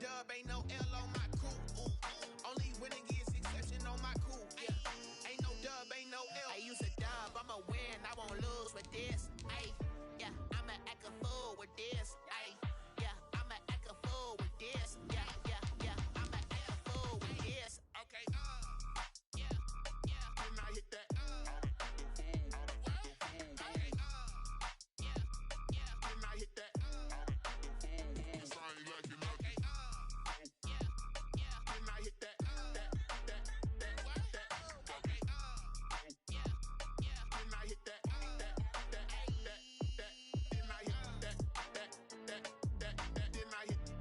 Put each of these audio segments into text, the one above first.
dub, ain't no L on my coupe. Only winning is exception on my coupe. Yeah. Ain't no dub, ain't no L. I use a dub, I'ma win, I won't lose with this. Ay, yeah, I'ma act a fool with this. Ay, yeah, I'ma act a fool with this. Yeah, yeah, yeah, I'ma act a fool with this. Okay, yeah, yeah. When I hit that, okay, yeah, yeah. When I hit that, yes, I ain't like it nothing. Yeah, yeah. When I hit that, okay, yeah, yeah. When I hit that, then I hit that, then I hit that, then I hit that.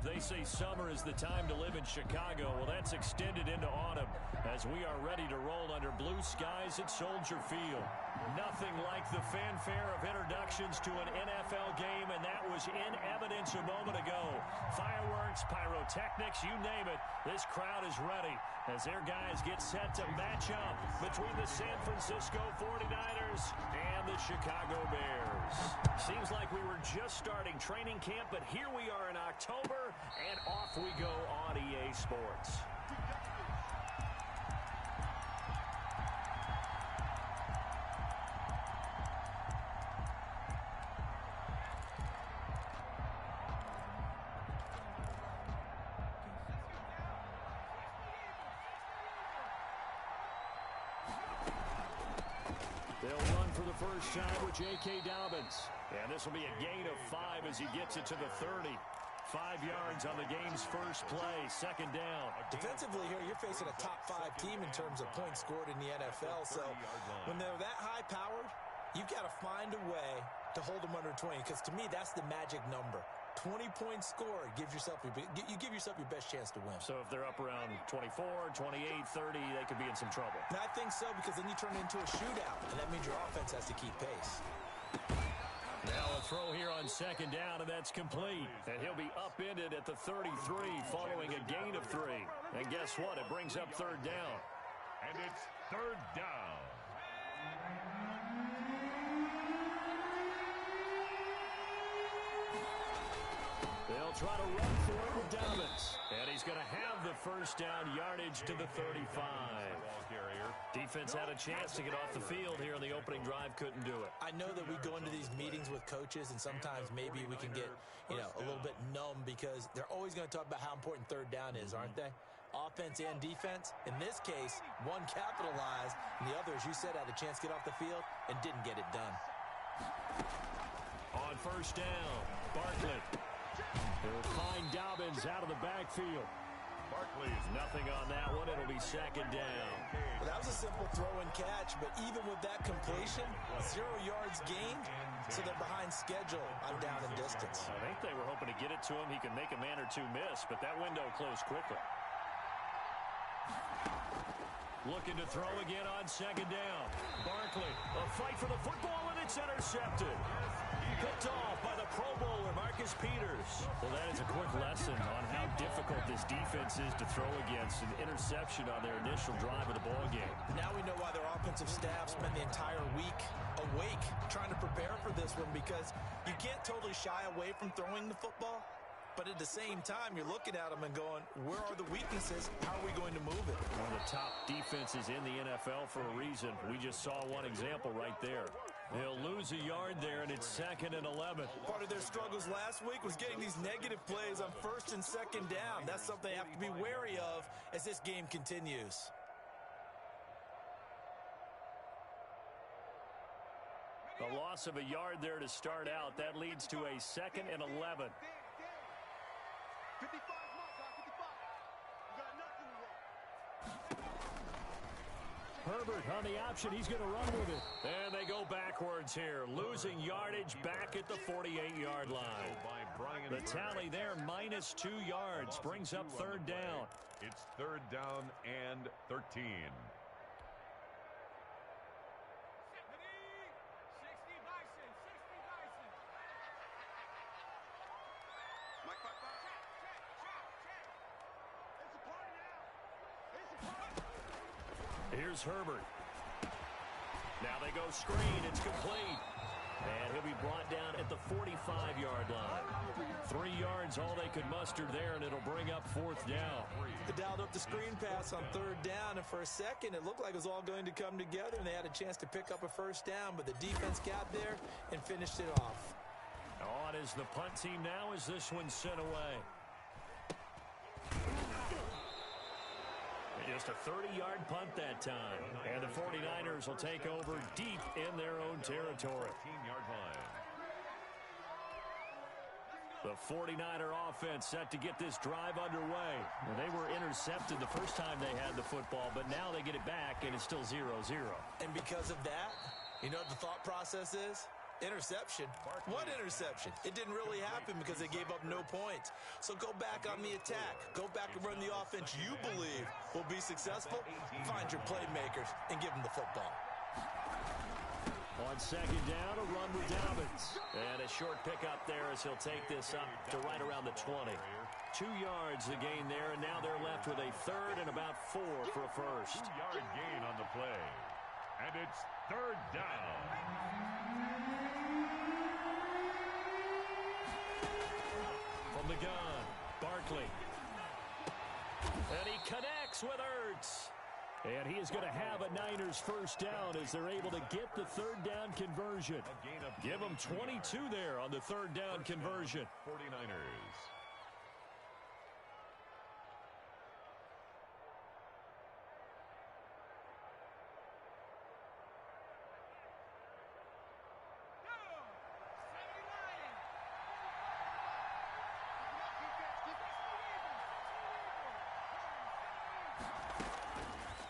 They say summer is the time to live in Chicago. Well, that's extended into autumn as we are ready to roll under blue skies at Soldier Field. Nothing like the fanfare of introductions to an NFL game, and that was in evidence a moment ago. Fireworks, pyrotechnics, you name it. This crowd is ready as their guys get set to match up between the San Francisco 49ers and the Chicago Bears. Seems like we were just starting training camp, but here we are in October, and off we go on EA Sports. They'll run for the first time with J.K. Dobbins. And this will be a gain of 5 as he gets it to the 30. 5 yards on the game's first play, second down. Defensively here, you're facing a top-5 team in terms of points scored in the NFL. So when they're that high-powered, you've got to find a way to hold them under 20. Because to me, that's the magic number. 20 points scored, you give yourself your best chance to win. So if they're up around 24, 28, 30, they could be in some trouble. And I think so, because then you turn it into a shootout, and that means your offense has to keep pace. Now a throw here on second down, and that's complete. And he'll be upended at the 33 following a gain of 3. And guess what? It brings up third down. And it's third down. They'll try to run for it with Dobbins. And he's going to have the first down yardage to the 35. Defense had a chance to get off the field here in the opening drive, couldn't do it. I know that we go into these meetings with coaches, and sometimes maybe we can get, a little bit numb because they're always going to talk about how important third down is, aren't they? Offense and defense. In this case, one capitalized, and the other, as you said, had a chance to get off the field and didn't get it done. On first down, Barkley. He'll find Dobbins out of the backfield. Barkley's nothing on that one. It'll be second down. Well, that was a simple throw and catch, but even with that completion, 0 yards gained, so they're behind schedule on down and distance. I think they were hoping to get it to him. He could make a man or two miss, but that window closed quickly. Looking to throw again on second down. Barkley, a fight for the football, and it's intercepted. Picked off by the Pro Bowler, Marcus Peters. Well, that is a quick lesson on how difficult this defense is to throw against. An interception on their initial drive of the ballgame. Now we know why their offensive staff spent the entire week awake trying to prepare for this one, because you can't totally shy away from throwing the football. But at the same time, you're looking at them and going, where are the weaknesses? How are we going to move it? One of the top defenses in the NFL for a reason. We just saw one example right there. They'll lose a yard there, and it's 2nd and 11. Part of their struggles last week was getting these negative plays on 1st and 2nd down. That's something they have to be wary of as this game continues. The loss of a yard there to start out. That leads to a 2nd and 11. 55, you got nothing to work. Herbert on the option. He's going to run with it. And they go backwards here, losing yardage back at the 48-yard line. The tally there, -2 yards, brings up third down. It's third down and 13. Here's Herbert. Now they go screen. It's complete. And he'll be brought down at the 45-yard line. 3 yards, all they could muster there, and it'll bring up 4th down. They dialed up the screen pass on 3rd down, and for a second, it looked like it was all going to come together, and they had a chance to pick up a 1st down, but the defense got there and finished it off. On is the punt team now as this one's sent away. Just a 30-yard punt that time. And the 49ers will take over deep in their own territory. 15-yard line. The 49er offense set to get this drive underway. They were intercepted the first time they had the football, but now they get it back, and it's still 0-0. And because of that, you know what the thought process is? Interception. What interception? It didn't really happen because they gave up no points. So go back on the attack. Go back and run the offense you believe will be successful. Find your playmakers and give them the football. On 2nd down, a run with Dobbins. And a short pickup there as he'll take this up to right around the 20. 2 yards the gain there, and now they're left with a 3rd and about 4 for a first. 2-yard gain on the play. And it's 3rd down. From the gun, Barkley. And he connects with Ertz. And he is going to have a Niners 1st down as they're able to get the 3rd down conversion. Give them 22 there on the 3rd down conversion. 49ers.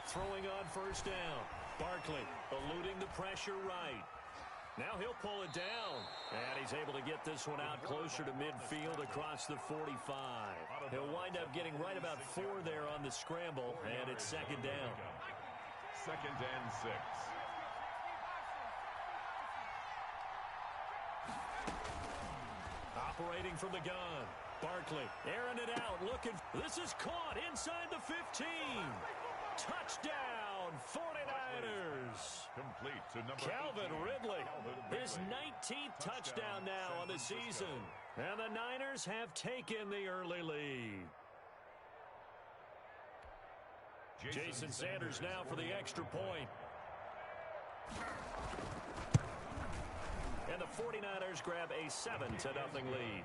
Throwing on 1st down. Barkley eluding the pressure right. Now he'll pull it down. And he's able to get this one out closer to midfield across the 45. He'll wind up getting right about 4 there on the scramble. And it's 2nd down. 2nd and 6. Operating from the gun. Barkley airing it out. Looking. This is caught inside the 15. Touchdown, 49ers. Complete to number Calvin 18. Ridley. Calvin His 19th touchdown now on the season. And the Niners have taken the early lead. Jason Sanders now for the extra point. And the 49ers grab a 7-0 lead.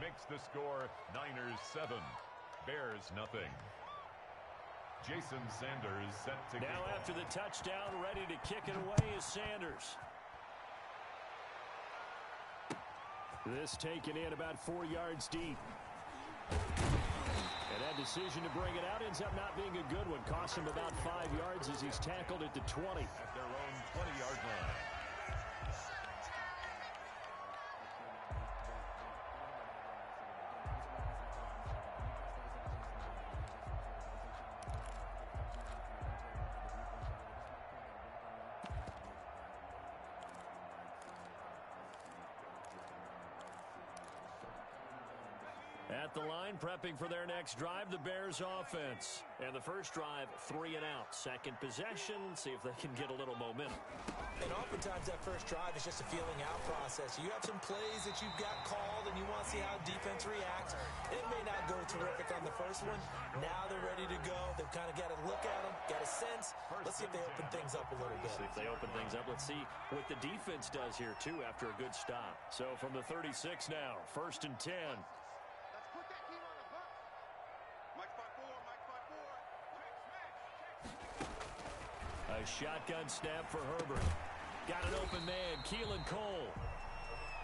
Makes the score Niners 7, Bears nothing. Jason Sanders set to now kick after off. the touchdown, ready to kick it away is Sanders. This taken in about 4 yards deep. And that decision to bring it out ends up not being a good one. Costs him about 5 yards as he's tackled at the 20. At their own 20-yard line. At the line, prepping for their next drive, the Bears offense. And the first drive, 3 and out. Second possession, see if they can get a little momentum. And oftentimes that first drive is just a feeling out process. You have some plays that you've got called and you want to see how defense reacts. It may not go terrific on the first one. Now they're ready to go. They've kind of got to look at them, got a sense. Let's see if they open things up a little bit. See if they open things up. Let's see what the defense does here, too, after a good stop. So from the 36 now, 1st and 10. Let's put that team on the bus. Mike 5-4, Mike 5-4. A shotgun snap for Herbert. Got an open man, Keelan Cole.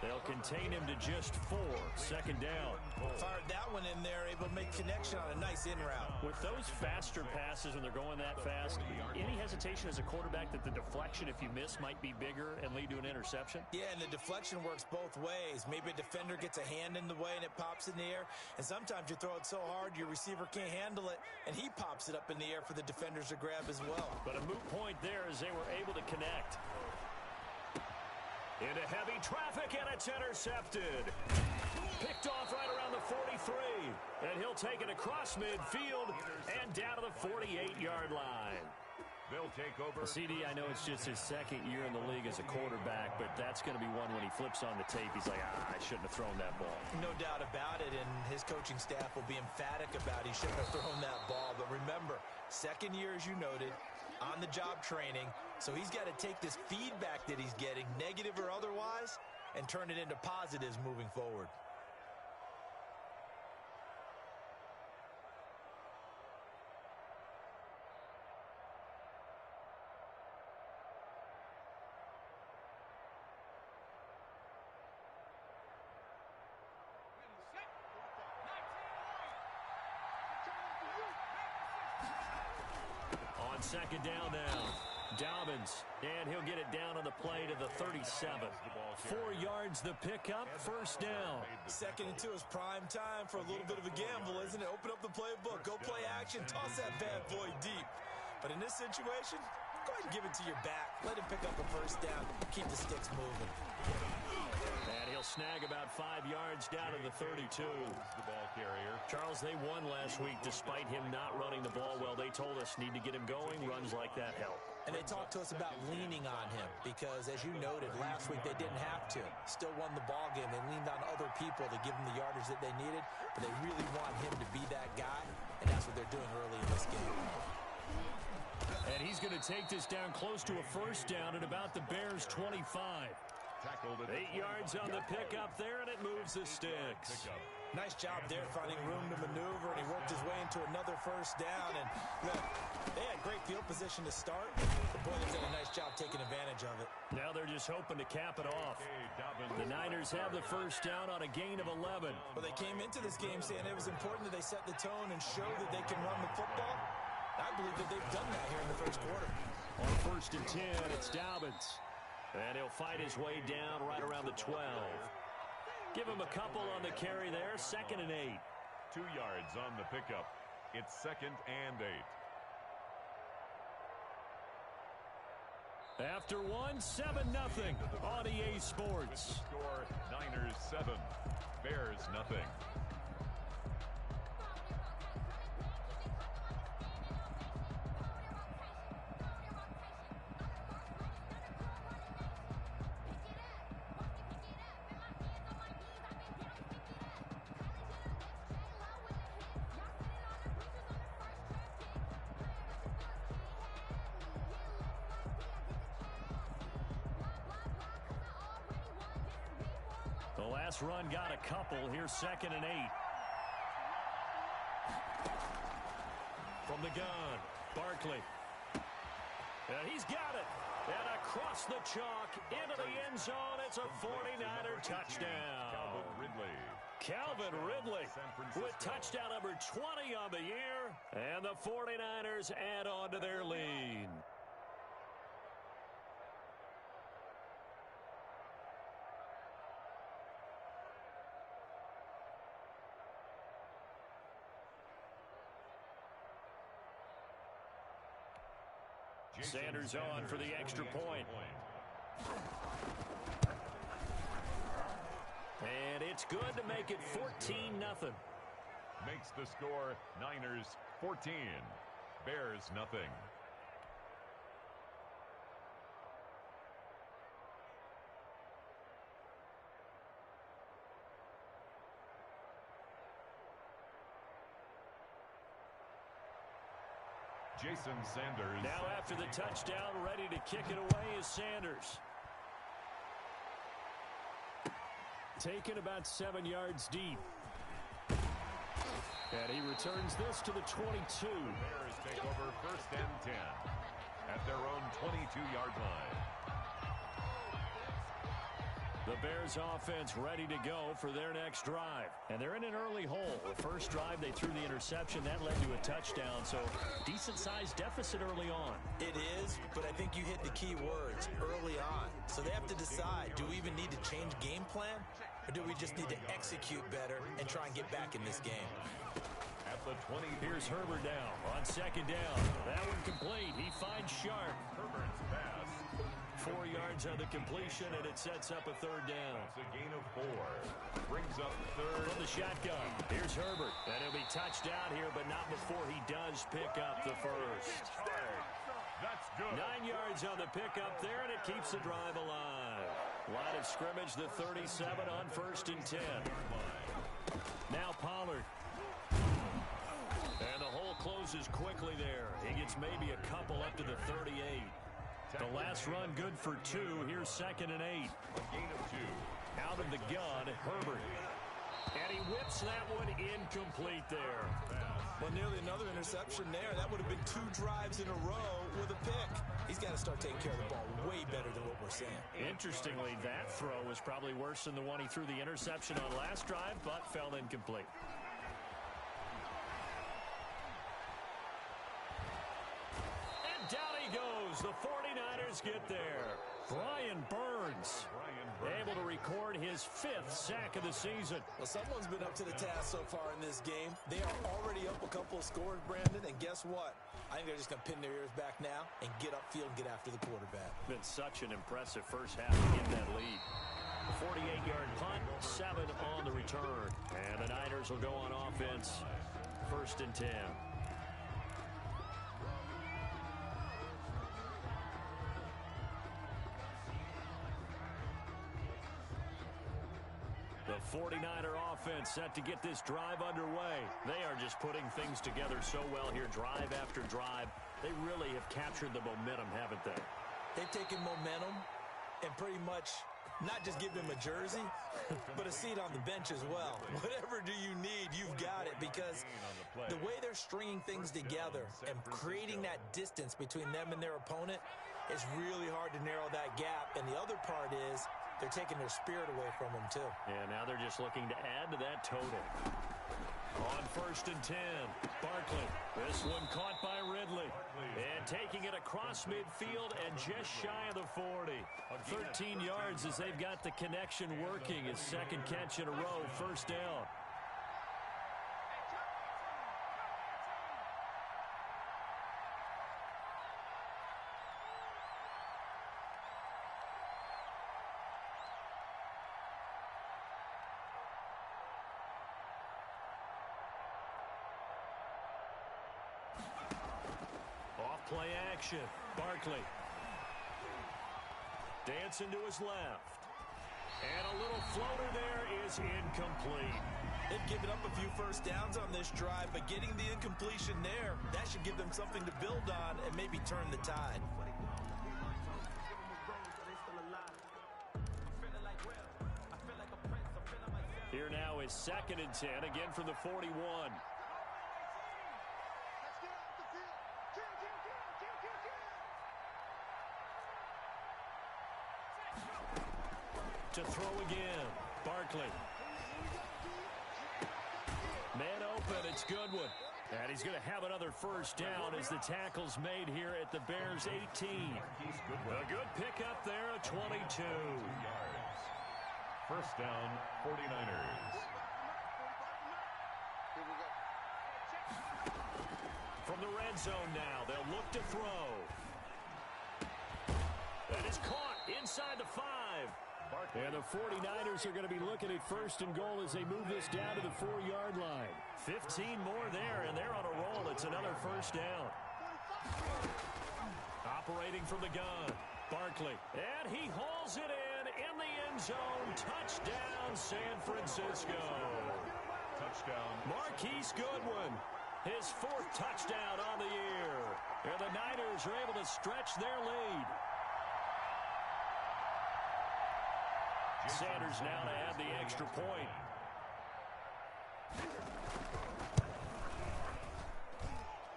They'll contain him to just 4. 2nd down. Fired that one in there, able to make connection on a nice in route. With those faster passes when they're going that fast, any hesitation as a quarterback that the deflection, if you miss, might be bigger and lead to an interception? Yeah, and the deflection works both ways. Maybe a defender gets a hand in the way and it pops in the air. And sometimes you throw it so hard your receiver can't handle it, and he pops it up in the air for the defenders to grab as well. But a moot point there as they were able to connect. Into heavy traffic, and it's intercepted. Picked off right around the 43. And he'll take it across midfield and down to the 48-yard line. They'll take over. CD, I know it's just his second year in the league as a quarterback, but that's going to be one when he flips on the tape. He's like, I shouldn't have thrown that ball. No doubt about it, and his coaching staff will be emphatic about he shouldn't have thrown that ball. But remember, second year, as you noted, on-the-job training, so he's got to take this feedback that he's getting, negative or otherwise, and turn it into positives moving forward. Second down now. Dobbins, and he'll get it down on the play to the 37. 4 yards the pickup, first down. Second and 2 is prime time for a little bit of a gamble, isn't it? Open up the playbook, go play action, toss that bad boy deep. But in this situation, go ahead and give it to your back. Let him pick up a first down, keep the sticks moving. And he'll snag about 5 yards down to the 32. The ball carrier. Charles, they won last week despite him not running the ball well. They told us need to get him going. Runs like that help. And they talked to us about leaning on him because, as you noted, last week they didn't have to. Still won the ball game. They leaned on other people to give them the yardage that they needed, but they really want him to be that guy, and that's what they're doing early in this game. And he's going to take this down close to a first down at about the Bears' 25. 8 yards on the pickup there, and it moves the sticks. Nice job there finding room to maneuver, and he worked his way into another first down. And look, they had great field position to start. The boy did a nice job taking advantage of it. Now they're just hoping to cap it off. The Niners have the first down on a gain of 11. Well, they came into this game saying it was important that they set the tone and show that they can run the football. I believe that they've done that here in the first quarter. On first and 10, it's Dobbins. And he'll fight his way down right around the 12. Give him a couple on the carry there. 2nd and 8. 2 yards on the pickup. It's 2nd and 8. After one, 7-0 on EA Sports. Score, Niners 7, Bears nothing. The last run got a couple. Here's 2nd and 8. From the gun, Barkley. And he's got it. And across the chalk into the end zone. It's a 49er touchdown. Calvin Ridley with touchdown number 20 on the year. And the 49ers add on to their lead. Sanders on for the extra point. And it's good to make it 14-0. Makes the score Niners 14, Bears nothing. Jason Sanders. Now after the touchdown, ready to kick it away is Sanders. Taken about 7 yards deep. And he returns this to the 22. The Bears take over 1st and 10 at their own 22-yard line. The Bears offense ready to go for their next drive. And they're in an early hole. The first drive, they threw the interception. That led to a touchdown. So decent-sized deficit early on. It is, but I think you hit the key words, early on. So they have to decide, do we even need to change game plan? Or do we just need to execute better and try and get back in this game? At the 20. Here's Herbert now on 2nd down. That one complete. He finds Sharp. Herbert's pass. 4 yards on the completion, and it sets up a 3rd down. It's a gain of 4. Brings up 3rd. From the shotgun, here's Herbert. And he'll be touched out here, but not before he does pick up the first. That's Good. 9 yards on the pickup there, and it keeps the drive alive. Line of scrimmage, the 37 on 1st and 10. Now Pollard. And the hole closes quickly there. He gets maybe a couple up to the 38. The last run good for 2. Here's 2nd and 8. A gain of 2. Out of the gun, Herbert. And he whips that one incomplete there. Well, nearly another interception there. That would have been 2 drives in a row with a pick. He's got to start taking care of the ball way better than what we're seeing. Interestingly, that throw was probably worse than the one he threw the interception on last drive, but fell incomplete. And down he goes. The 49ers get there. Brian Burns able to record his 5th sack of the season. Well, someone's been up to the task so far in this game. They are already up a couple of scores, Brandon, and guess what? I think they're just going to pin their ears back now and get upfield and get after the quarterback. Been such an impressive first half to get that lead. 48-yard punt, 7 on the return. And the Niners will go on offense, 1st and 10. The 49er offense set to get this drive underway. They are just putting things together so well here, drive after drive. They really have captured the momentum, haven't they? They've taken momentum and pretty much not just give him a jersey, but a seat on the bench as well. Whatever do you need, you've got it, because the way they're stringing things together and creating that distance between them and their opponent, it's really hard to narrow that gap. And the other part is they're taking their spirit away from them, too. Yeah, now they're just looking to add to that total. On 1st and 10, Barkley. This one caught by Ridley. And taking it across midfield and just shy of the 40. 13 yards as they've got the connection working. His 2nd catch in a row, 1st down. Play action. Barkley. Dancing to his left. And a little floater there is incomplete. They've given up a few first downs on this drive, but getting the incompletion there, that should give them something to build on and maybe turn the tide. Here now is 2nd and 10, again from the 41. To throw again. Barkley. Man open. It's Goodwin. And he's going to have another first down as the tackle's made here at the Bears 18. A good pickup there at 22. 1st down, 49ers. From the red zone now, they'll look to throw. That is caught inside the 5. And the 49ers are going to be looking at 1st and goal as they move this down to the 4-yard line. 15 more there, and they're on a roll. It's another 1st down. Operating from the gun, Barkley. And he hauls it in the end zone. Touchdown, San Francisco. Touchdown. Marquise Goodwin, his 4th touchdown on the year. And the Niners are able to stretch their lead. Sanders now to add the extra point.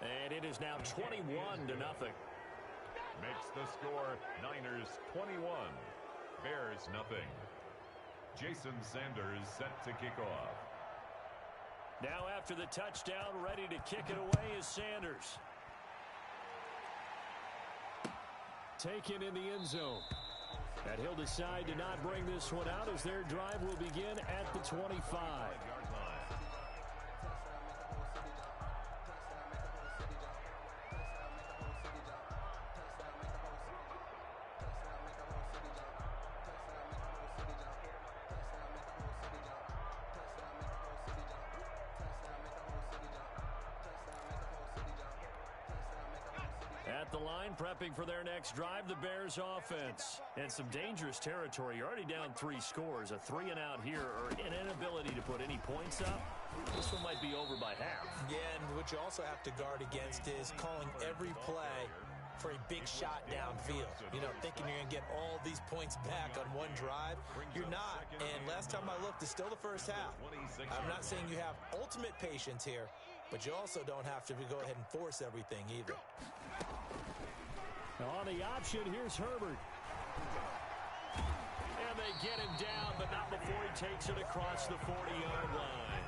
And it is now 21-0. Makes the score Niners 21, Bears nothing. Jason Sanders set to kick off. Now after the touchdown, ready to kick it away is Sanders. Taken in the end zone. And he'll decide to not bring this one out as their drive will begin at the 25. line, prepping for their next drive, the Bears offense. And some dangerous territory. You're already down 3 scores. A 3-and-out here, or an inability to put any points up. This one might be over by half. Yeah, and what you also have to guard against is calling every play for a big shot downfield. You know, thinking you're going to get all these points back on one drive. You're not. And last time I looked, it's still the first half. I'm not saying you have ultimate patience here, but you also don't have to go ahead and force everything either. Now on the option, here's Herbert. And they get him down, but not before he takes it across the 40-yard line.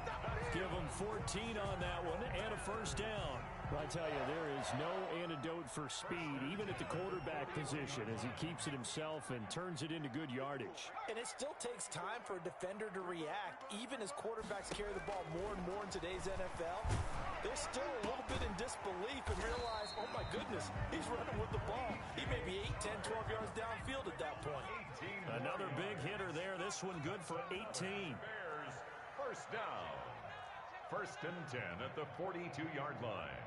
Give him 14 on that one and a first down. I tell you, there is no antidote for speed, even at the quarterback position, as he keeps it himself and turns it into good yardage. And it still takes time for a defender to react. Even as quarterbacks carry the ball more and more in today's NFL, they're still a little bit in disbelief and realize, oh my goodness, he's running with the ball. He may be 8, 10, 12 yards downfield at that point. Another big hitter there. This one good for 18. Bears, first down. 1st and 10 at the 42-yard line.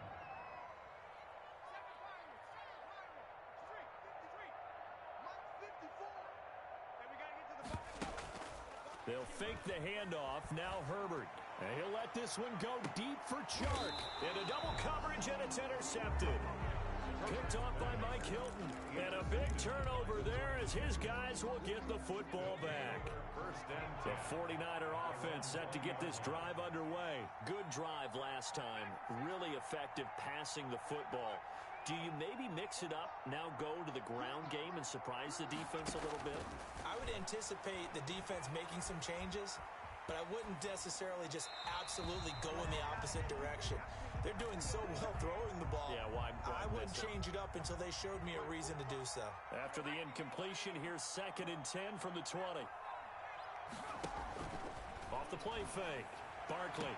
They'll fake the handoff. Now Herbert. And he'll let this one go deep for Chark. Into double coverage, and it's intercepted. Picked off by Mike Hilton. And a big turnover there as his guys will get the football back. The 49er offense set to get this drive underway. Good drive last time. Really effective passing the football. Do you maybe mix it up, now go to the ground game and surprise the defense a little bit? I would anticipate the defense making some changes, but I wouldn't necessarily just absolutely go in the opposite direction. They're doing so well throwing the ball. Yeah, why I wouldn't change it up until they showed me a reason to do so. After the incompletion, here's 2nd and 10 from the 20. Off the play fake. Barkley.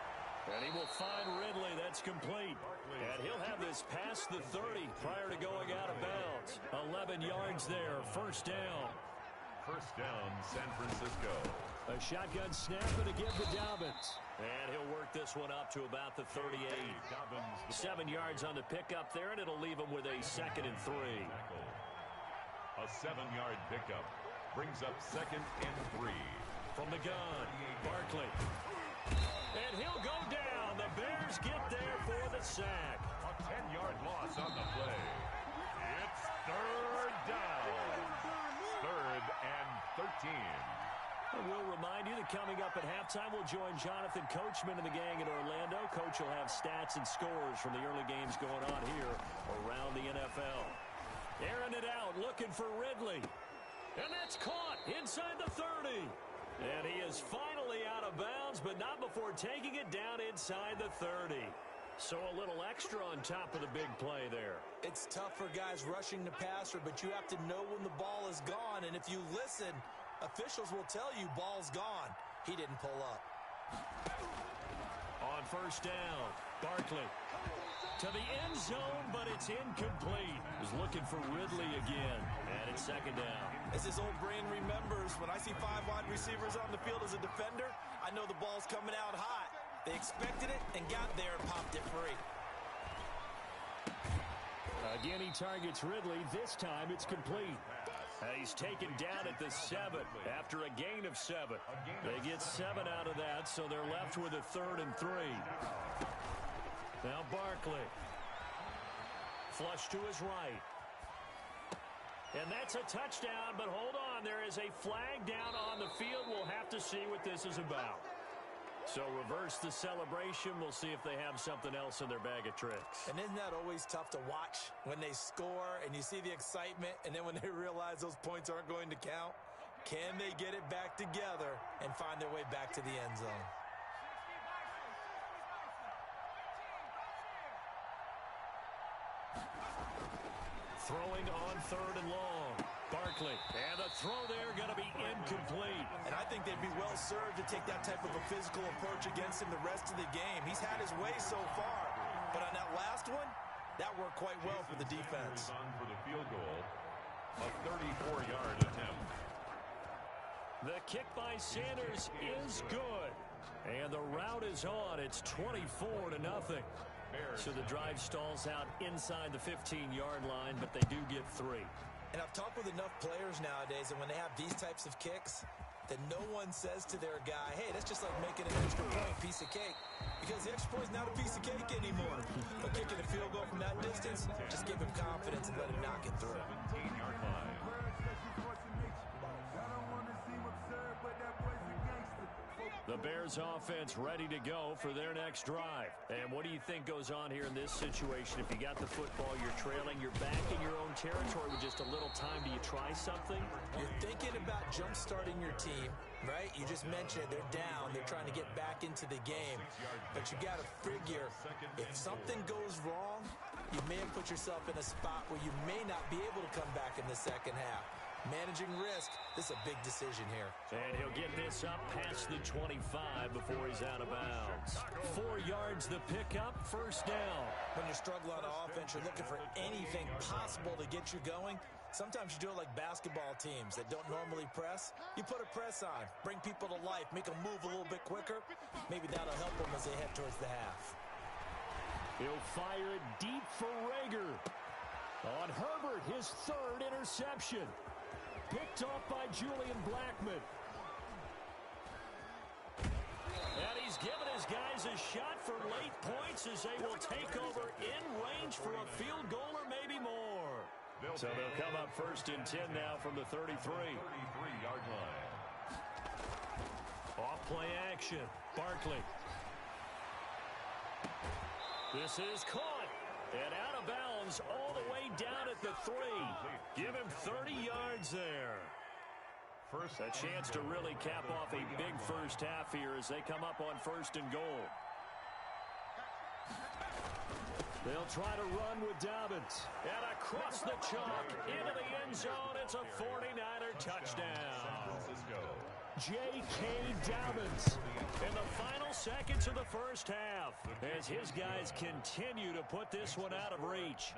And he will find Ridley. That's complete. And he'll have this past the 30 prior to going out of bounds. 11 yards there. First down. First down, San Francisco. A shotgun snap and a give to Dobbins. And he'll work this one up to about the 38. 7 yards on the pickup there, and it'll leave him with a 2nd and 3. A 7-yard pickup brings up 2nd and 3. From the gun, Barkley. And he'll go down. The Bears get there for the sack. A 10-yard loss on the play. It's 3rd down. 3rd and 13. And we'll remind you that coming up at halftime, we'll join Jonathan Coachman and the gang in Orlando. Coach will have stats and scores from the early games going on here around the NFL. Airing it out, looking for Ridley. And that's caught inside the 30. And he is finally out of bounds, but not before taking it down inside the 30. So a little extra on top of the big play there. It's tough for guys rushing the passer, but you have to know when the ball is gone. And if you listen, officials will tell you ball's gone. He didn't pull up. On first down, Barkley to the end zone, but it's incomplete. He's looking for Ridley again, and it's 2nd down. As his old brain remembers, when I see 5 wide receivers on the field as a defender, I know the ball's coming out hot. They expected it and got there and popped it free. Again, he targets Ridley. This time it's complete. He's taken down at the 7 after a gain of 7. They get 7 out of that, so they're left with a 3rd and 3. Now Barkley. Flush to his right. And that's a touchdown, but hold on. There is a flag down on the field. We'll have to see what this is about. So reverse the celebration. We'll see if they have something else in their bag of tricks. And isn't that always tough to watch when they score and you see the excitement, and then when they realize those points aren't going to count? Can they get it back together and find their way back to the end zone? Throwing on 3rd and long. Barkley. And the throw there going to be incomplete. And I think they'd be well served to take that type of a physical approach against him the rest of the game. He's had his way so far. But on that last one, that worked quite well for the defense. On for the field goal. A 34-yard attempt. The kick by Sanders is good. And the route is on. It's 24-0. So the drive stalls out inside the 15-yard line, but they do get 3. And I've talked with enough players nowadays, and when they have these types of kicks, that no one says to their guy, hey, that's just like making an extra point, piece of cake. Because the extra point is not a piece of cake anymore. But kicking a field goal from that distance, just give him confidence and let him knock it through. 17-yard line. The Bears offense ready to go for their next drive. And what do you think goes on here in this situation? If you got the football, you're trailing, you're back in your own territory with just a little time. Do you try something? You're thinking about jump-starting your team, right? You just mentioned they're down. They're trying to get back into the game. But you got to figure, if something goes wrong, you may have put yourself in a spot where you may not be able to come back in the second half. Managing risk, this is a big decision here. And he'll get this up past the 25 before he's out of bounds. 4 yards the pickup, first down. When you struggle on offense, you're looking for anything possible to get you going. Sometimes you do it like basketball teams that don't normally press. You put a press on, bring people to life, make them move a little bit quicker. Maybe that'll help them as they head towards the half. He'll fire it deep for Rager. On Herbert, his 3rd interception. Picked off by Julian Blackmon. And he's given his guys a shot for late points as they will take over in range for a field goal or maybe more. So they'll come up 1st and 10 now from the 33. 33-yard line. Off play action. Barkley. This is caught. And out of bounds all the way down at the 3. Give him 30 yards there. A chance to really cap off a big first half here as they come up on 1st and goal. They'll try to run with Dobbins. And across the chalk into the end zone. It's a 49er touchdown. J.K. Dobbins in the final seconds of the first half as his guys continue to put this one out of reach.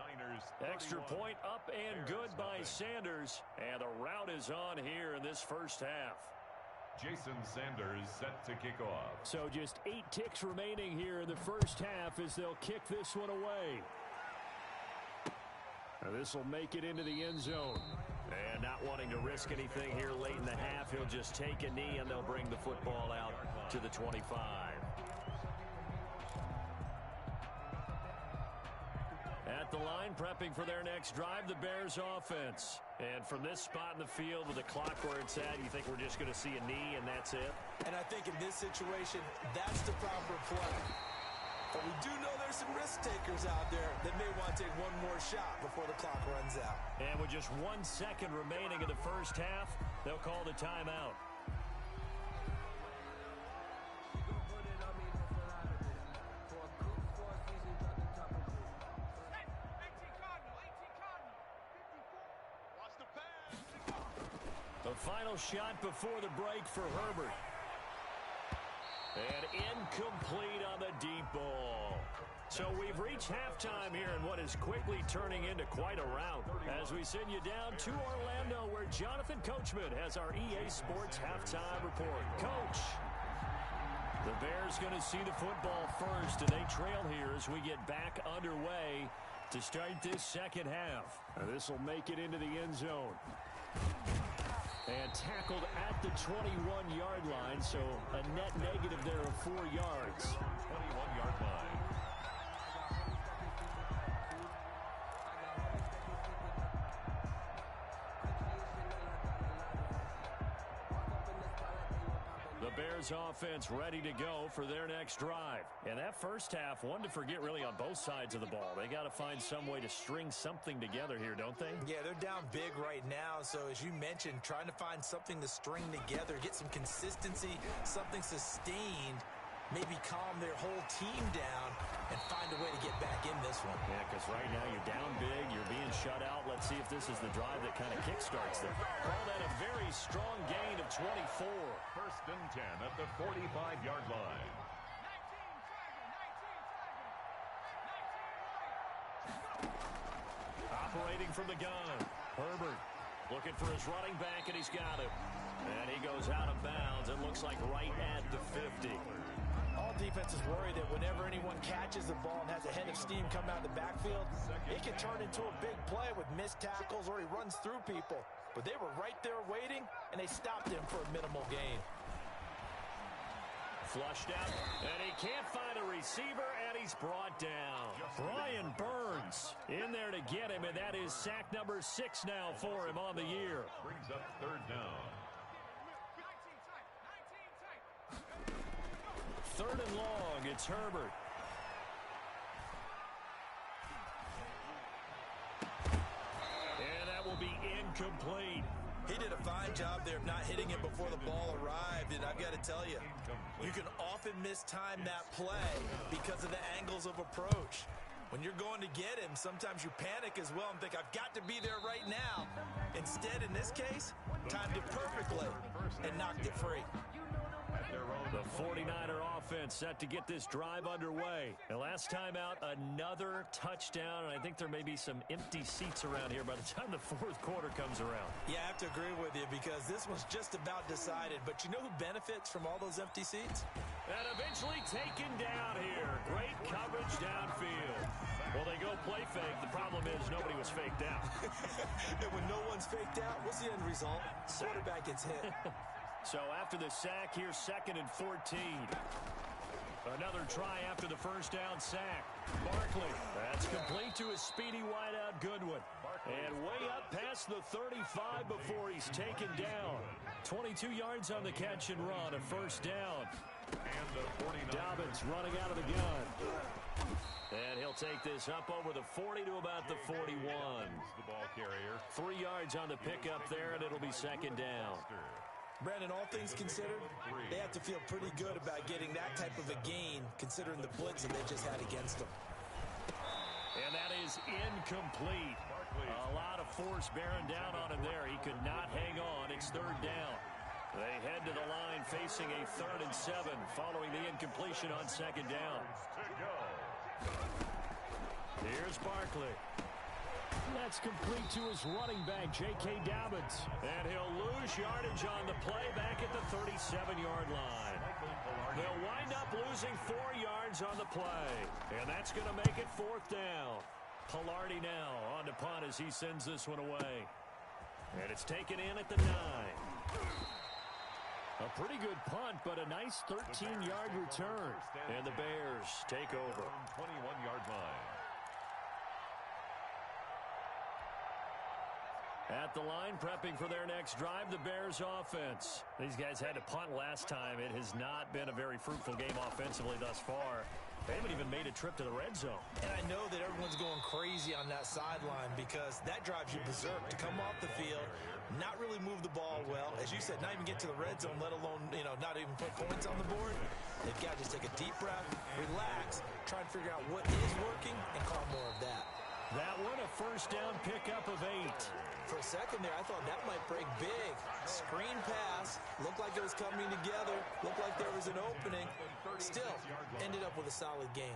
Extra point up and good by Sanders, and the route is on here in this first half. Jason Sanders set to kick off. So just 8 ticks remaining here in the first half as they'll kick this one away. This will make it into the end zone. And not wanting to risk anything here late in the half, he'll just take a knee and they'll bring the football out to the 25. At the line, prepping for their next drive, the Bears offense. And from this spot in the field with the clock where it's at, you think we're just going to see a knee and that's it? And I think in this situation, that's the proper play. But we do know there's some risk takers out there that may want to take one more shot before the clock runs out. And with just 1 second remaining in the first half, they'll call the timeout. The final shot before the break for Herbert. And incomplete on the deep ball. So we've reached halftime here in what is quickly turning into quite a rout. As we send you down to Orlando where Jonathan Coachman has our EA Sports halftime report. Coach, the Bears going to see the football first, and they trail here as we get back underway to start this second half. This will make it into the end zone. And tackled at the 21-yard line, so a net negative there of 4 yards. 21-yard line. The Bears offense ready to go for their next drive. And that first half, one to forget really on both sides of the ball. They got to find some way to string something together here, don't they? Yeah, they're down big right now. So as you mentioned, trying to find something to string together, get some consistency, something sustained, maybe calm their whole team down and find a way to get back in this one. Yeah, because right now you're down big, you're being shut out. Let's see if this is the drive that kind of kickstarts them. Call that a very strong gain of 24. 1st and 10 at the 45-yard line. Operating from the gun, Herbert looking for his running back, and he's got him. And he goes out of bounds. It looks like right at the 50. All defenses worry that whenever anyone catches the ball and has a head of steam come out of the backfield, it can turn into a big play with missed tackles or he runs through people. But they were right there waiting, and they stopped him for a minimal gain. Flushed out, and he can't find a receiver, and he's brought down. Brian Burns in there to get him, and that is sack number 6 now for him on the year. Brings up third down. Third and long, it's Herbert. And that will be incomplete. He did a fine job there of not hitting it before the ball arrived, and I've got to tell you, you can often mistime that play because of the angles of approach. When you're going to get him, sometimes you panic as well and think, I've got to be there right now. Instead, in this case, timed it perfectly and knocked it free. The 49er offense set to get this drive underway. And last time out, another touchdown. And I think there may be some empty seats around here by the time the fourth quarter comes around. Yeah, I have to agree with you because this one's just about decided. But you know who benefits from all those empty seats? And eventually taken down here. Great coverage downfield. Well, they go play fake. The problem is nobody was faked out. And when no one's faked out, what's the end result? Quarterback gets hit. So after the sack, here's 2nd and 14. Another try after the first down sack. Barkley, that's complete to his speedy wideout Goodwin. And way up past the 35 before he's taken down. 22 yards on the catch and run, a first down. And the 49. Dobbins running out of the gun. And he'll take this up over the 40 to about the 41. The ball carrier. 3 yards on the pickup there, and it'll be second down. Brandon, all things considered, they have to feel pretty good about getting that type of a gain considering the blitz that they just had against them. And that is incomplete. A lot of force bearing down on him there. He could not hang on. It's third down. They head to the line facing a 3rd and 7 following the incompletion on second down. Here's Barkley. That's complete to his running back, J.K. Dobbins. And he'll lose yardage on the play back at the 37-yard line. They'll wind up losing 4 yards on the play. And that's going to make it 4th down. Pilardi now on to punt as he sends this one away. And it's taken in at the 9. A pretty good punt, but a nice 13-yard return. And the Bears take over. 21-yard line. At the line, prepping for their next drive, the Bears offense. These guys had to punt last time. It has not been a very fruitful game offensively thus far. They haven't even made a trip to the red zone. And I know that everyone's going crazy on that sideline because that drives you berserk to come off the field, not really move the ball well. As you said, not even get to the red zone, let alone, not even put points on the board. They've got to just take a deep breath, relax, try and figure out what is working, and call more of that. That one, a first down pickup of 8. For a second there, I thought that might break big. Screen pass, looked like it was coming together, looked like there was an opening. Still, ended up with a solid gain.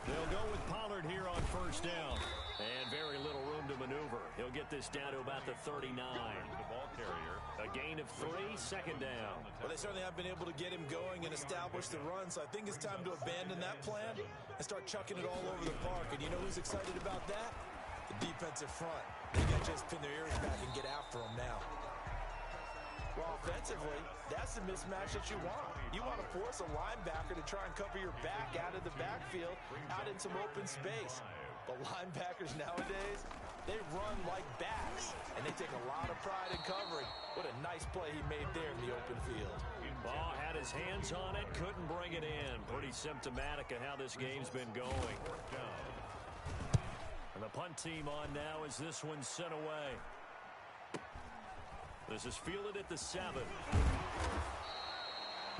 They'll go with Pollard here on first down. And very little room to maneuver. He'll get this down to about the 39. The ball carrier. A gain of 3, second down. Well, they certainly have been able to get him going and establish the run, so I think it's time to abandon that plan and start chucking it all over the park. And you know who's excited about that? The defensive front. They got to just pin their ears back and get after them now. Well, offensively, that's the mismatch that you want. You want to force a linebacker to try and cover your back out of the backfield, out in some open space. But linebackers nowadays, they run like backs, and they take a lot of pride in covering. What a nice play he made there in the open field. Ball had his hands on it, couldn't bring it in. Pretty symptomatic of how this game's been going. And the punt team on now as this one's sent away. This is fielded at the 7.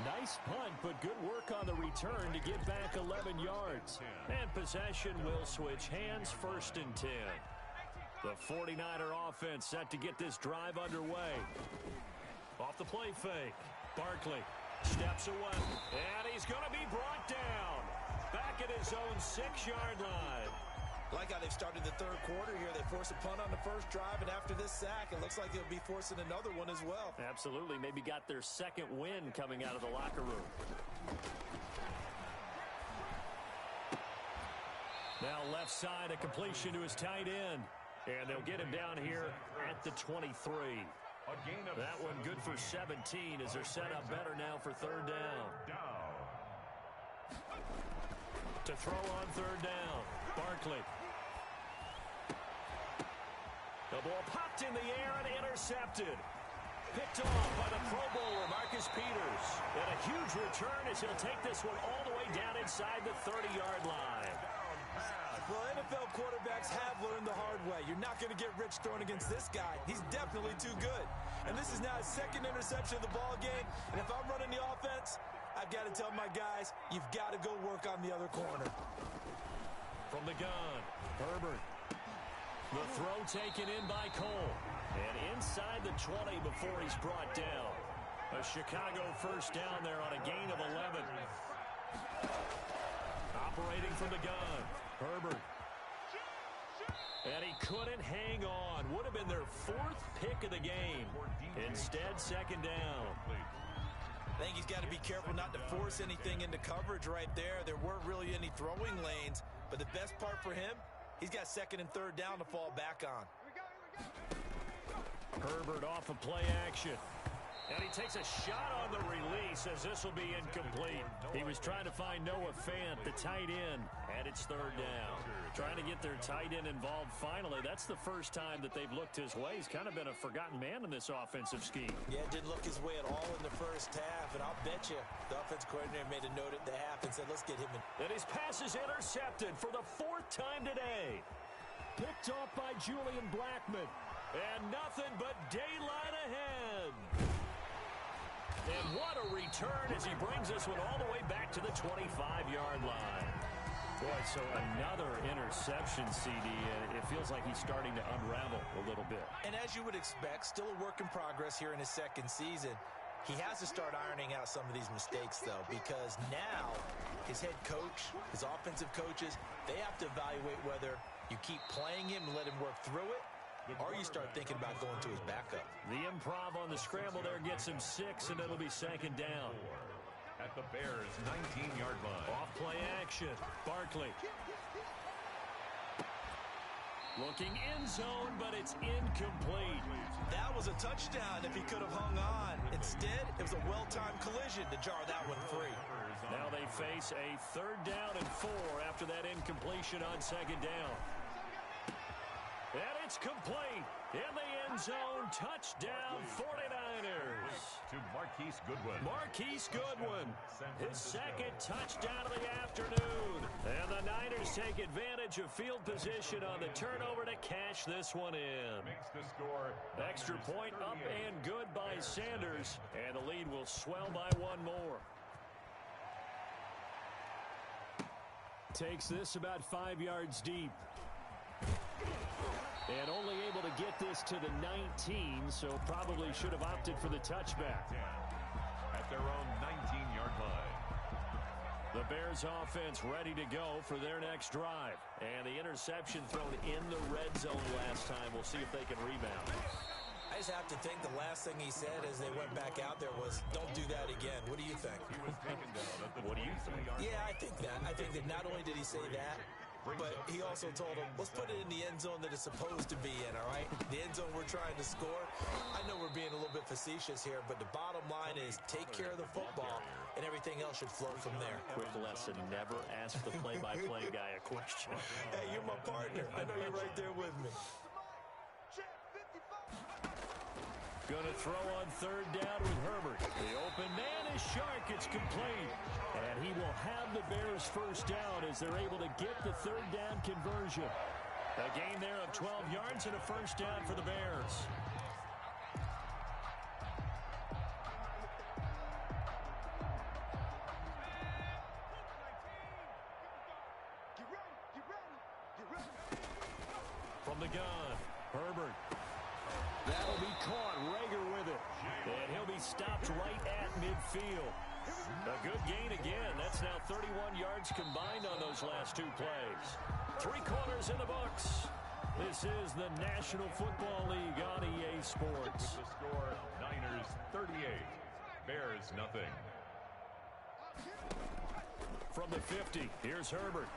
Nice punt, but good work on the return to get back 11 yards. And possession will switch hands, 1st and 10. The 49er offense set to get this drive underway. Off the play fake. Barkley steps away, and he's going to be brought down. Back at his own 6-yard line. I like how they've started the third quarter here. They force a punt on the first drive, and after this sack, it looks like they'll be forcing another one as well. Absolutely. Maybe got their second win coming out of the locker room. Now left side, a completion to his tight end. And they'll get him down here at the 23. That one good for 17 as they're set up better now for third down. To throw on third down, Barkley. The ball popped in the air and intercepted. Picked off by the Pro Bowler, Marcus Peters. And a huge return as he'll take this one all the way down inside the 30-yard line. Well, NFL quarterbacks have learned the hard way. You're not going to get rich throwing against this guy. He's definitely too good. And this is now his second interception of the ball game. And if I'm running the offense, I've got to tell my guys, you've got to go work on the other corner. From the gun, Herbert. The throw taken in by Cole. And inside the 20 before he's brought down. A Chicago first down there on a gain of 11. Operating from the gun, Herbert. And he couldn't hang on. Would have been their fourth pick of the game. Instead, second down. I think he's got to be careful not to force anything into coverage right there. There weren't really any throwing lanes. But the best part for him, he's got second and third down to fall back on. Herbert off of play action. And he takes a shot on the release as this will be incomplete. He was trying to find Noah Fant, the tight end, and it's third down. Trying to get their tight end involved finally. That's the first time that they've looked his way. He's kind of been a forgotten man in this offensive scheme. Yeah, didn't look his way at all in the first half, and I'll bet you the offense coordinator made a note at the half and said, let's get him in. And his pass is intercepted for the fourth time today. Picked off by Julian Blackmon. And nothing but daylight ahead. And what a return as he brings this one all the way back to the 25-yard line. Boy, so another interception, CD, and it feels like he's starting to unravel a little bit. And as you would expect, still a work in progress here in his second season. He has to start ironing out some of these mistakes, though, because now his head coach, his offensive coaches, they have to evaluate whether you keep playing him and let him work through it, or you start thinking about going to his backup. The improv on the scramble there gets him 6, and it'll be second down. At the Bears' 19-yard line. Off play action. Barkley. Looking end zone, but it's incomplete. That was a touchdown if he could have hung on. Instead, it was a well-timed collision to jar that one free. Now they face a third down and 4 after that incompletion on second down. And it's complete. In the end zone, touchdown 49ers. To Marquise Goodwin. Marquise Goodwin, his second touchdown of the afternoon. And the Niners take advantage of field position on the turnover to cash this one in. Makes the score. Extra point up and good by Sanders. And the lead will swell by one more. Takes this about 5 yards deep. And only able to get this to the 19, so probably should have opted for the touchback. At their own 19-yard line. The Bears offense ready to go for their next drive. And the interception thrown in the red zone last time. We'll see if they can rebound. I just have to think the last thing he said as they went back out there was, don't do that again. What do you think? He was taken down at the What do you think? Yeah, I think that. I think that not only did he say that, but he also told him, let's put it in the end zone that it's supposed to be in, all right? The end zone we're trying to score. I know we're being a little bit facetious here, but the bottom line is take care of the football, and everything else should flow from there. Quick lesson, never ask the play-by-play guy a question. Hey, you're my partner. I know you're right there with me. Gonna throw on third down with Herbert. The open man is Shark. It's complete. And he will have the Bears first down as they're able to get the third down conversion. A gain there of 12 yards and a first down for the Bears. From the gun, Herbert. That'll be caught. Rager with it. And he'll be stopped right at midfield. A good gain again. That's now 31 yards combined on those last two plays. 3 quarters in the books. This is the National Football League on EA Sports. With the score, Niners 38, Bears nothing. From the 50, here's Herbert.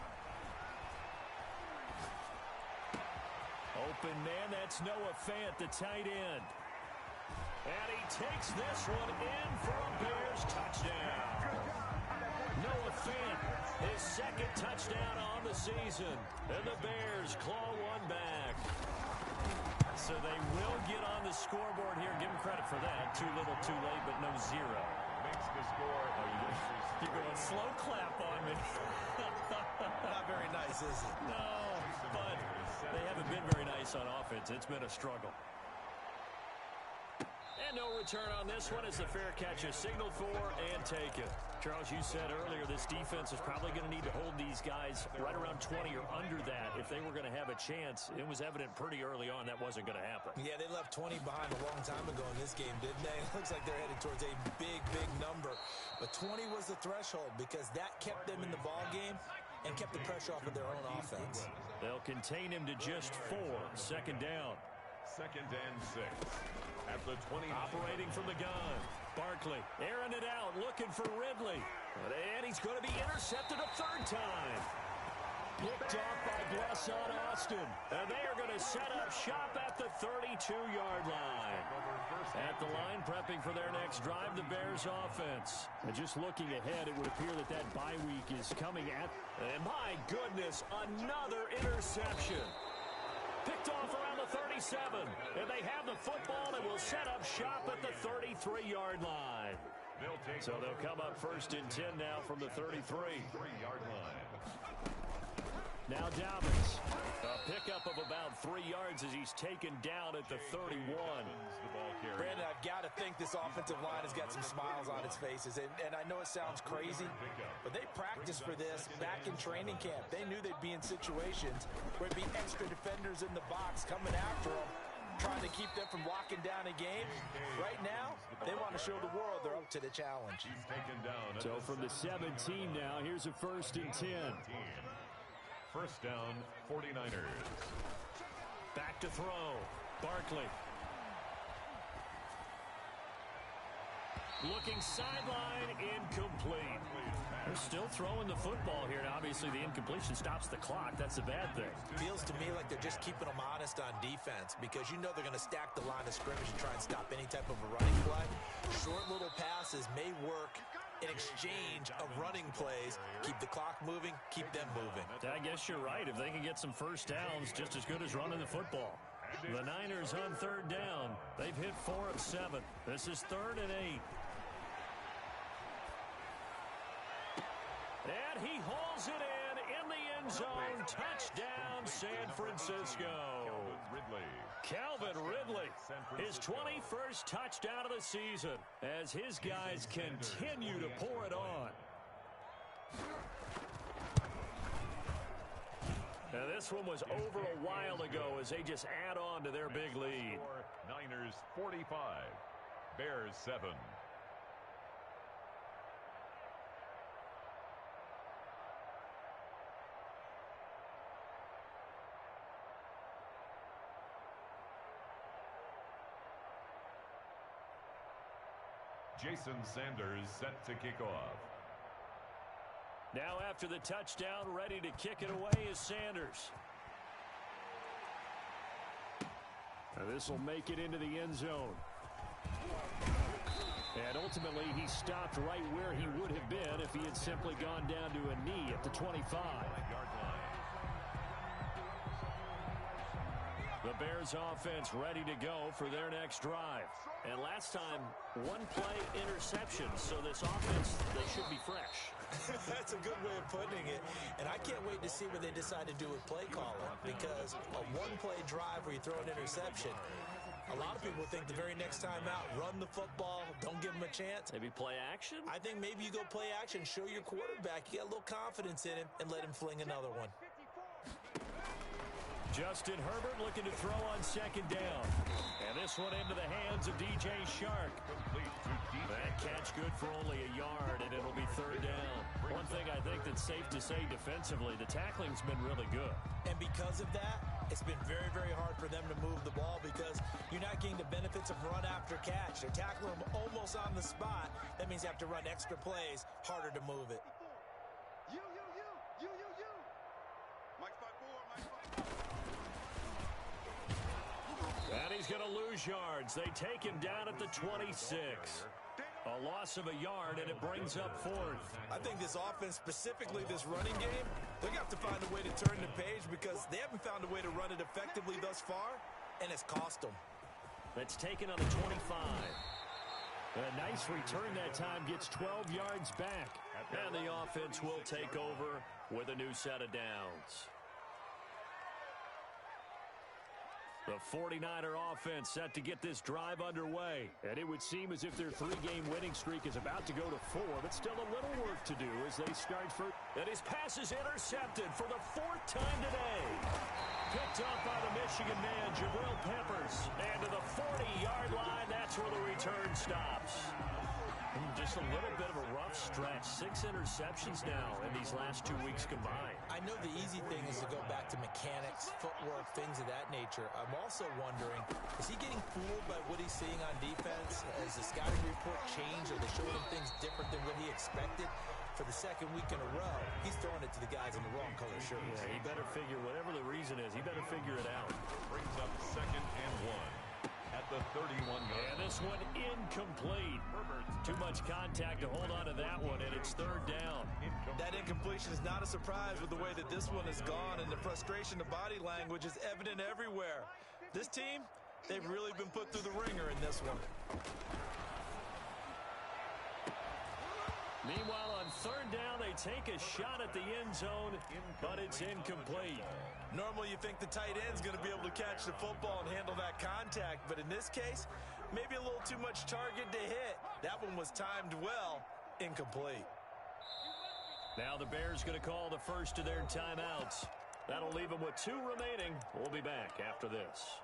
Open man, that's Noah Fant, the tight end. And he takes this one in for a Bears touchdown. Noah Fant, his second touchdown on the season. And the Bears claw one back. So they will get on the scoreboard here. Give them credit for that. Too little, too late, but no zero. Makes the score. You're going slow clap on me. Not very nice, is it? No, but they haven't been very nice on offense. It's been a struggle. And no return on this one as the fair catch is signaled for and taken. Charles, you said earlier this defense is probably going to need to hold these guys right around 20 or under that if they were going to have a chance. It was evident pretty early on that wasn't going to happen. Yeah, they left 20 behind a long time ago in this game, didn't they? It looks like they're headed towards a big, big number. But 20 was the threshold because that kept them in the ball game and kept the pressure off of their own offense. They'll contain him to just 4. Second down. 2nd and 6. At the 20. Operating from the gun. Barkley airing it out, looking for Ridley. And he's going to be intercepted a 3rd time. Picked off by Blesson Austin. And they are going to set up shop at the 32-yard line. At the line, prepping for their next drive, the Bears offense. And just looking ahead, it would appear that that bye week is coming at. And my goodness, another interception. Picked off around the 37. And they have the football and will set up shop at the 33-yard line. So they'll come up 1st and 10 now from the 33-yard line. Now Dobbins. A pickup of about 3 yards as he's taken down at the 31. Brandon, I've got to think this offensive line has got some smiles on its faces. And I know it sounds crazy, but they practiced for this back in training camp. They knew they'd be in situations where it'd be extra defenders in the box coming after them, trying to keep them from locking down a game. Right now, they want to show the world they're up to the challenge. So from the 17 now, here's a 1st and 10. 1st down, 49ers. Back to throw. Barkley. Looking sideline, incomplete. They're still throwing the football here. Now, obviously, the incompletion stops the clock. That's the bad thing. Feels to me like they're just keeping them honest on defense because you know they're going to stack the line of scrimmage and try and stop any type of a running play. Short little passes may work in exchange of running plays. Keep the clock moving, keep them moving. I guess you're right. If they can get some 1st downs, just as good as running the football. The Niners on 3rd down. They've hit 4 of 7. This is 3rd and 8. And he hauls it in the end zone. Touchdown, San Francisco. Calvin Ridley, his 21st touchdown of the season as his guys continue to pour it on. Now this one was over a while ago as they just add on to their big lead. Niners 45, Bears 7. Jason Sanders set to kick off. Now after the touchdown, ready to kick it away is Sanders. Now this will make it into the end zone. And ultimately, he stopped right where he would have been if he had simply gone down to a knee at the 25. The Bears offense ready to go for their next drive. And last time, 1-play interception. So this offense, they should be fresh. That's a good way of putting it. And I can't wait to see what they decide to do with play calling. Because a 1-play drive where you throw an interception, a lot of people think the very next time out, run the football, don't give him a chance. Maybe play action? I think maybe you go play action, show your quarterback, you got a little confidence in him, and let him fling another one. Justin Herbert looking to throw on second down. And this one into the hands of DJ Chark. That catch good for only a yard, and it'll be third down. One thing I think that's safe to say defensively, the tackling's been really good. And because of that, it's been very, very hard for them to move the ball because you're not getting the benefits of run after catch. They're tackling them almost on the spot. That means you have to run extra plays, harder to move it. You. Mike 5-4, Mike 5-4. And he's going to lose yards. They take him down at the 26. A loss of a yard, and it brings up fourth. I think this offense, specifically this running game, they're going to have to find a way to turn the page because they haven't found a way to run it effectively thus far, and it's cost them. That's taken on the 25. A nice return that time, gets 12 yards back. And the offense will take over with a new set of downs. The 49er offense set to get this drive underway. And it would seem as if their three-game winning streak is about to go to 4, but still a little work to do as they start for... And his pass is intercepted for the 4th time today. Picked up by the Michigan man, Jabril Peppers. And to the 40-yard line, that's where the return stops. Just a little bit of a rough stretch. 6 interceptions now in these last 2 weeks combined. I know the easy thing is to go back to mechanics, footwork, things of that nature. I'm also wondering, is he getting fooled by what he's seeing on defense? Has the scouting report changed? Are they showing him things different than what he expected? For the second week in a row, he's throwing it to the guys in the wrong color shirts. Yeah, he better figure, whatever the reason is, he better figure it out. Brings up 2nd and 1 at the 31-yard. And this one incomplete. Too much contact to hold on to that one, and it's third down. That incompletion is not a surprise with the way that this one has gone, and the frustration, the body language is evident everywhere. This team, they've really been put through the ringer in this one. Meanwhile, on third down, they take a shot at the end zone, but it's incomplete. Normally, you think the tight end's going to be able to catch the football and handle that contact, but in this case, maybe a little too much target to hit. That one was timed well, incomplete. Now the Bears going to call the first of their timeouts. That'll leave them with 2 remaining. We'll be back after this.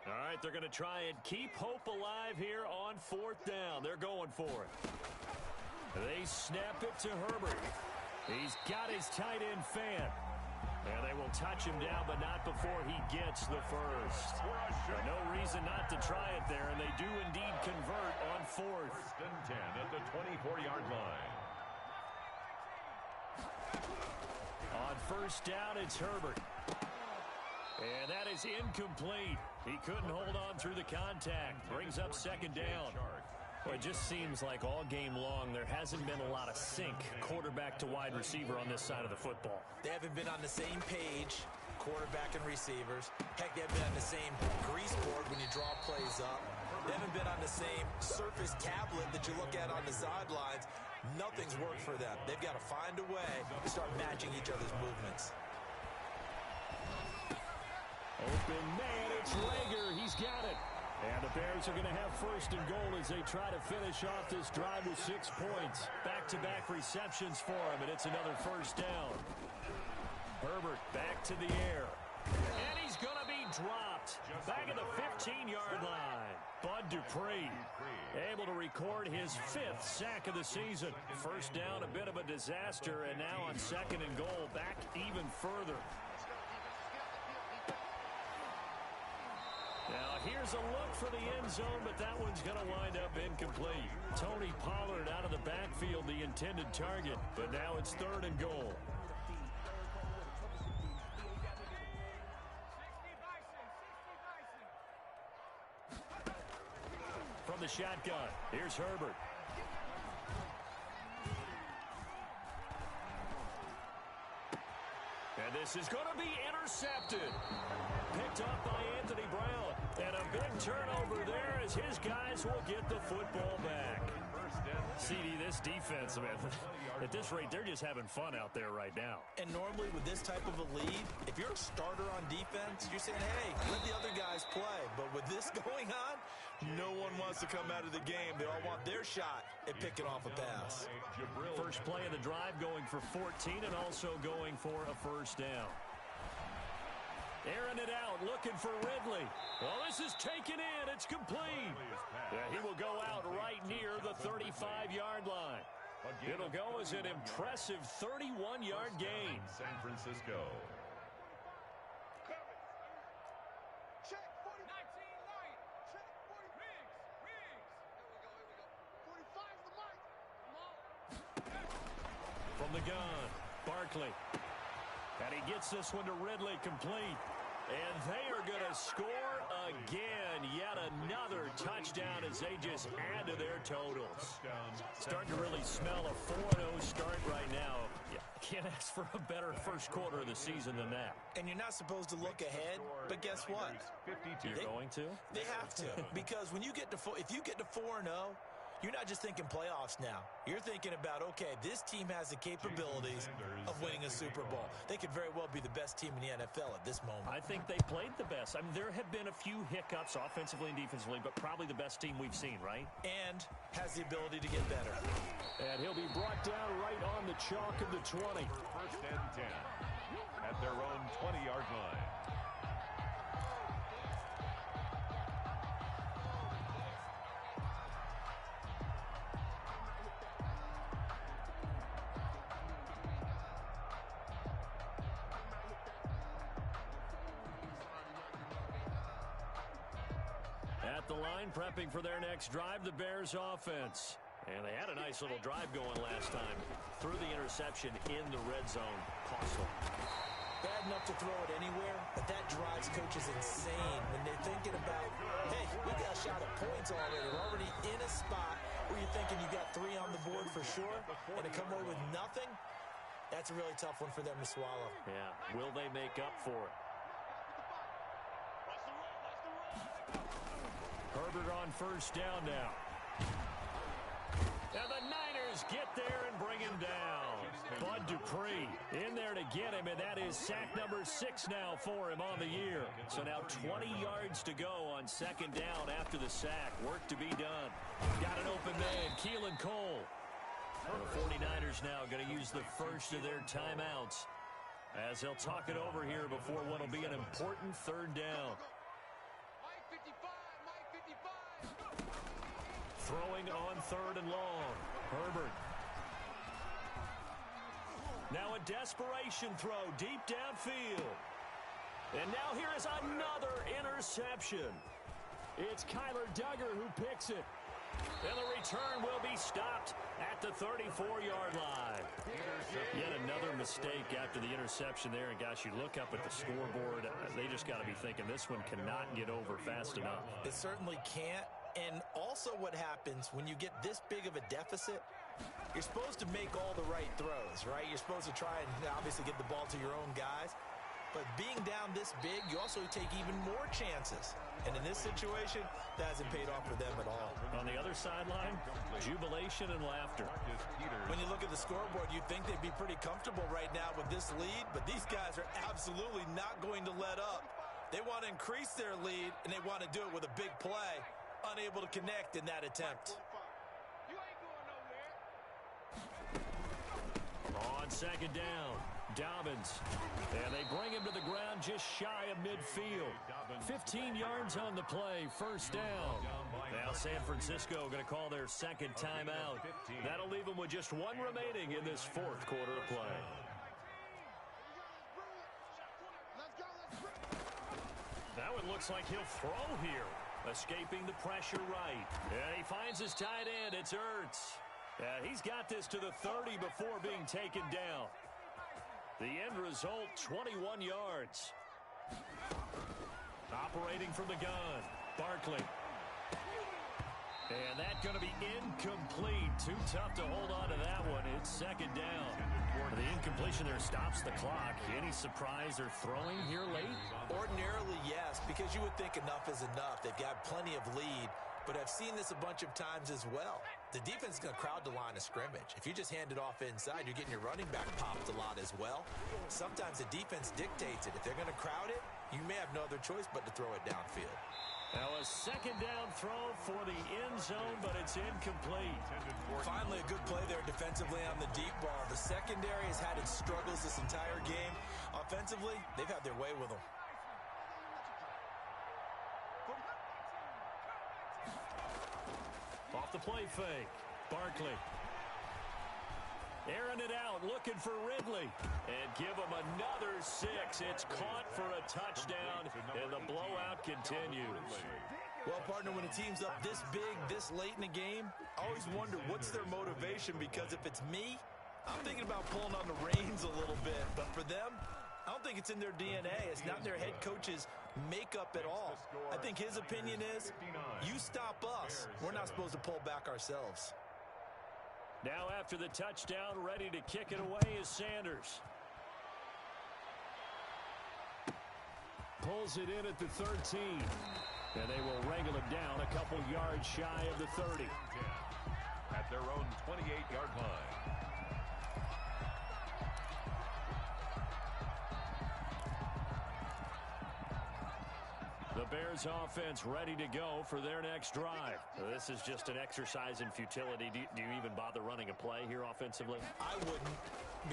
All right, they're going to try and keep hope alive here on 4th down. They're going for it. They snap it to Herbert. He's got his tight end Fant. And they will touch him down, but not before he gets the first. No reason not to try it there, and they do indeed convert on 4th. 1st and 10 at the 24-yard line. On 1st down, it's Herbert. And that is incomplete. He couldn't hold on through the contact. Brings up 2nd down. Well, it just seems like all game long there hasn't been a lot of sync quarterback to wide receiver on this side of the football. They haven't been on the same page, quarterback and receivers. Heck, they haven't been on the same grease board when you draw plays up. They haven't been on the same surface tablet that you look at on the sidelines. Nothing's worked for them. They've got to find a way to start matching each other's movements. Open man, it's Rager. He's got it. And the Bears are going to have 1st and goal as they try to finish off this drive with 6 points. Back-to-back receptions for him, and it's another 1st down. Herbert back to the air. And he's going to be dropped. Back at the 15-yard line. Bud Dupree able to record his 5th sack of the season. 1st down, a bit of a disaster, and now on 2nd and goal, back even further. Now, here's a look for the end zone, but that one's going to wind up incomplete. Tony Pollard out of the backfield, the intended target, but now it's 3rd and goal. From the shotgun, here's Herbert. And this is going to be intercepted. Picked up by Anthony Brown. And a big turnover there as his guys will get the football back. 1st and CD, this defense, man, at this rate, they're just having fun out there right now. And normally with this type of a lead, if you're a starter on defense, you're saying, hey, let the other guys play. But with this going on, no one wants to come out of the game. They all want their shot at picking off a pass. First play of the drive going for 14 and also going for a first down. Airing it out, looking for Ridley. Well, this is taken in. It's complete. Yeah, he will go out right near the 35-yard line. It'll go as an impressive 31-yard gain. San Francisco. Check 40. 19 line. Check 40. Riggs. Here we go. 45's the mark. Come on. From the gun, Barkley. And he gets this one to Ridley, complete. And they are going to score again. Yet another touchdown as they just add to their totals. Starting to really smell a 4-0 start right now. Yeah, can't ask for a better first quarter of the season than that. And you're not supposed to look ahead, but guess what? You're going to? They have to. Because when you get to if you get to 4-0, you're not just thinking playoffs now. You're thinking about, okay, this team has the capabilities of winning a Super Bowl. They could very well be the best team in the NFL at this moment. I think they played the best. I mean, there have been a few hiccups offensively and defensively, but probably the best team we've seen, right? And has the ability to get better. And he'll be brought down right on the chalk of the 20. First and 10 at their own 20-yard line. At the line, prepping for their next drive, the Bears offense. And they had a nice little drive going last time. Threw the interception in the red zone. Costly. Bad enough to throw it anywhere, but that drives coaches insane when they're thinking about, hey, we got a shot at points already. We're already in a spot where you're thinking you got 3 on the board for sure, and to come away with nothing, that's a really tough one for them to swallow. Yeah, will they make up for it? Herbert on first down now. And the Niners get there and bring him down. Bud Dupree in there to get him, and that is sack number 6 now for him on the year. So now 20 yards to go on second down after the sack. Work to be done. Got an open man, Keelan Cole. And the 49ers now going to use the first of their timeouts as they'll talk it over here before what will be an important third down. Throwing on third and long. Herbert. Now a desperation throw deep downfield. And now here is another interception. It's Kyler Duggar who picks it. And the return will be stopped at the 34-yard line. Yet another mistake after the interception there. And, gosh, you look up at the scoreboard. They just got to be thinking this one cannot get over fast enough. It certainly can't. And also what happens when you get this big of a deficit, you're supposed to make all the right throws, right? You're supposed to try and obviously get the ball to your own guys. But being down this big, you also take even more chances. And in this situation, that hasn't paid off for them at all. On the other sideline, jubilation and laughter. When you look at the scoreboard, you'd think they'd be pretty comfortable right now with this lead, but these guys are absolutely not going to let up. They want to increase their lead, and they want to do it with a big play. Unable to connect in that attempt. On second down, Dobbins. And they bring him to the ground just shy of midfield. 15 yards on the play, first down. Now San Francisco going to call their second timeout. That'll leave them with just one remaining in this fourth quarter of play. Now it looks like he'll throw here. Escaping the pressure right. And he finds his tight end. It's Ertz. He's got this to the 30 before being taken down. The end result, 21 yards. Operating from the gun, Barkley. And that's going to be incomplete. Too tough to hold on to that one. It's second down. The incompletion there stops the clock. Any surprise they're throwing here late? Ordinarily, yes, because you would think enough is enough. They've got plenty of lead. but I've seen this a bunch of times as well. The defense is going to crowd the line of scrimmage. If you just hand it off inside, you're getting your running back popped a lot as well. Sometimes the defense dictates it. If they're going to crowd it, you may have no other choice but to throw it downfield. Now a second down throw for the end zone, but it's incomplete. Finally, a good play there defensively on the deep ball. The secondary has had its struggles this entire game. Offensively, they've had their way with them. Off the play fake. Barkley. Airing it out, looking for Ridley. And give him another 6. It's caught for a touchdown, and the blowout continues. Well, partner, when a team's up this big, this late in the game, I always wonder what's their motivation, because if it's me, I'm thinking about pulling on the reins a little bit. But for them, I don't think it's in their DNA. It's not in their head coach's makeup at all. I think his opinion is, you stop us, we're not supposed to pull back ourselves. Now after the touchdown, ready to kick it away is Sanders. Pulls it in at the 13. And they will wrangle it down a couple yards shy of the 30. At their own 28-yard line. The Bears offense ready to go for their next drive. This is just an exercise in futility. Do you even bother running a play here offensively? I wouldn't,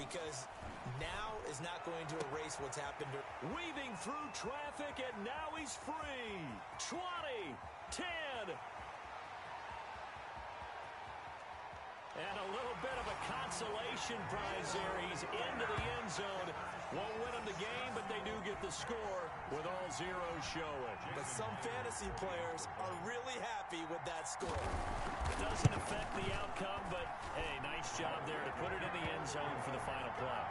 because now is not going to erase what's happened. Weaving through traffic, and now he's free. 20, 10. And a little bit of a consolation prize there. He's into the end zone. Won't win them the game, but they do get the score with all zeros showing. But some fantasy players are really happy with that score. It doesn't affect the outcome, but, hey, nice job there to put it in the end zone for the final play.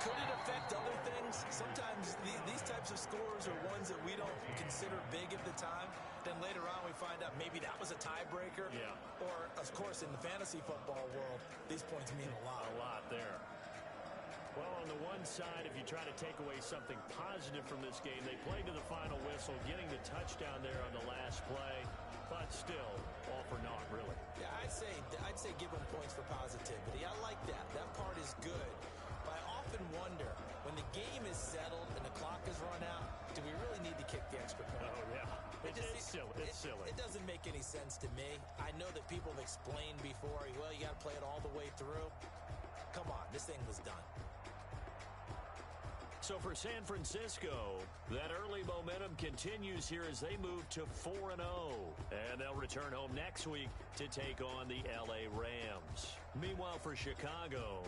Could it affect other things? Sometimes these types of scores are ones that we don't consider big at the time. Then later on we find out maybe that was a tiebreaker. Yeah. Or, of course, in the fantasy football world, these points mean a lot. A lot there. Well, on the one side, if you try to take away something positive from this game, they played to the final whistle, getting the touchdown there on the last play, but still, all for naught, really. Yeah, I'd say give them points for positivity. I like that. That part is good. But I often wonder, when the game is settled and the clock is run out, do we really need to kick the extra point? Oh, yeah. It's silly. It's silly. It doesn't make any sense to me. I know that people have explained before, well, you got to play it all the way through. Come on, this thing was done. So for San Francisco, that early momentum continues here as they move to 4-0. And they'll return home next week to take on the LA Rams. Meanwhile, for Chicago,